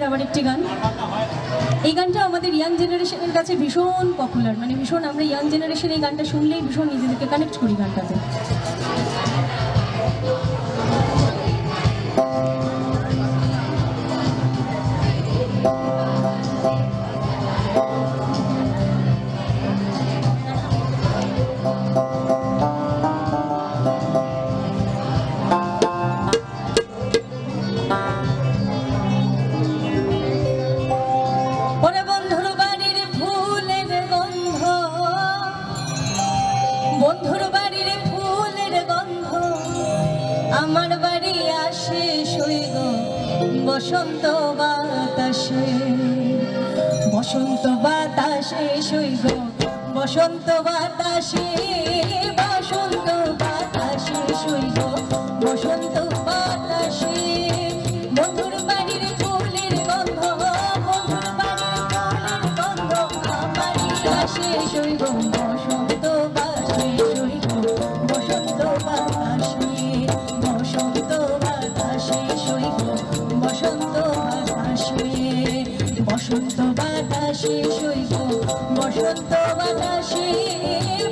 আবার একটি গান, এই গানটা আমাদের ইয়াং জেনারেশনের কাছে ভীষণ পপুলার, মানে ভীষণ আমরা ইয়াং জেনারেশন এই গানটা শুনলেই ভীষণ নিজেদেরকে কানেক্ট করি গানটাতে। বন্ধুর বাড়ির ফুলের গন্ধ আমার বাড়ি আসে সইগ বসন্ত বাতাসে, বসন্ত বাতাসে সইগ বসন্ত বাতাসে, বসন্ত বাতাসে সইগ বসন্ত বাতাসে। বন্ধুর বাড়ির ফুলের গন্ধ, বন্ধুর বাড়ির ফুলের গন্ধ আমার আসে সইগ বসন্ত বাতাসে, বসন্ত বাতাসে, বসন্ত বাতাসে সইগ বসন্ত বাতাসে, বসন্ত বাতাসে সইগ বসন্ত বাতাসে,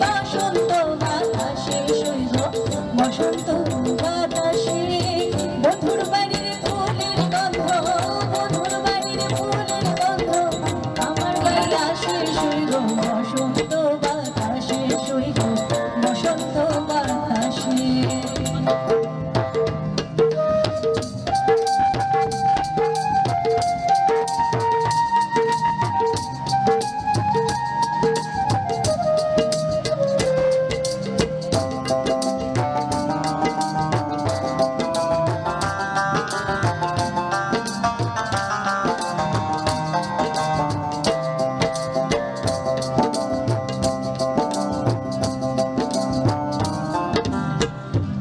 বসন্ত বাতাসে সইগ বসন্ত বাতাসে। বন্ধুর বাড়ির ফুলের গন্ধ, বন্ধুর বাড়ির ফুলের গন্ধ আমার বাড়ি আসে সইগ বসন্ত বাতাসে, সইগ বসন্ত বাতাসে।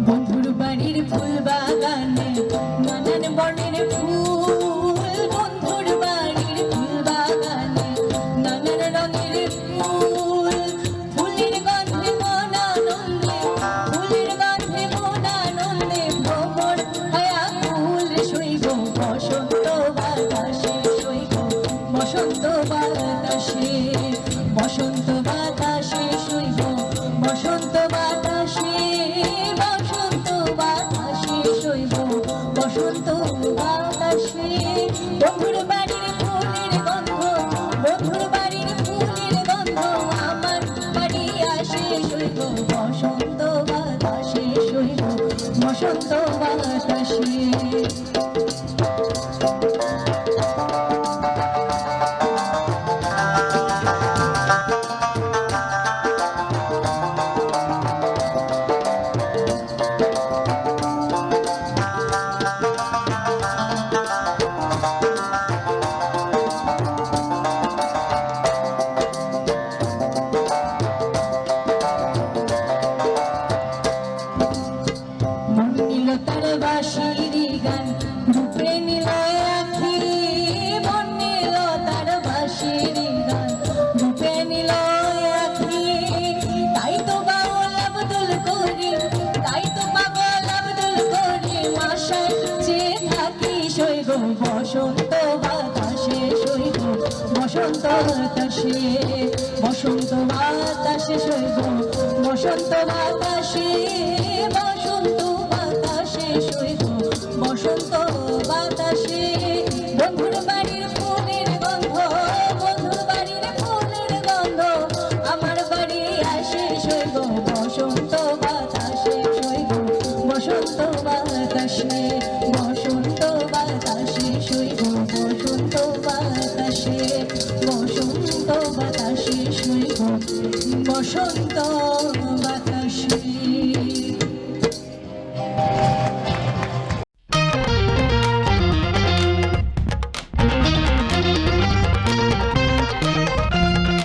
বন্ধুর বাড়ির ফুল বাগানে নানান বর্ণের ফুল, বন্ধুর বাড়ির ফুল বাগানে নানান রঙের ফুল, ফুলের গন্ধে মন আনন্দে, ফুলের গন্ধে মন আনন্দে ভ্রমর হায়া ফুল সইগ বসন্ত বাতাসে, সইগ বসন্ত বাতাসে, বসন্ত বাতাসে সইগ বসন্ত বাতাসে, বসন্ত বাতাসে সইব বসন্ত বাতাসে। বন্ধুর বাড়ির ফুলের গন্ধ, বন্ধুর বাড়ির ফুলের গন্ধ আমার বাড়ি আসে সইব বসন্ত বাতাসে, সইব বসন্ত বাতাসে। তার বাঁশির গান রূপে নিল আখি, মন নিল তার বাঁশির গান রূপে নিল আখি। তাই তো পাগল আব্দুল করিম, তাই তো পাগল আব্দুল করিম আশায় চেয়ে থাকি সইগ বসন্ত বাতাসে, সইগ বসন্ত বাতাসে, বসন্ত বাতাসে সইগ বসন্ত বাতাসে,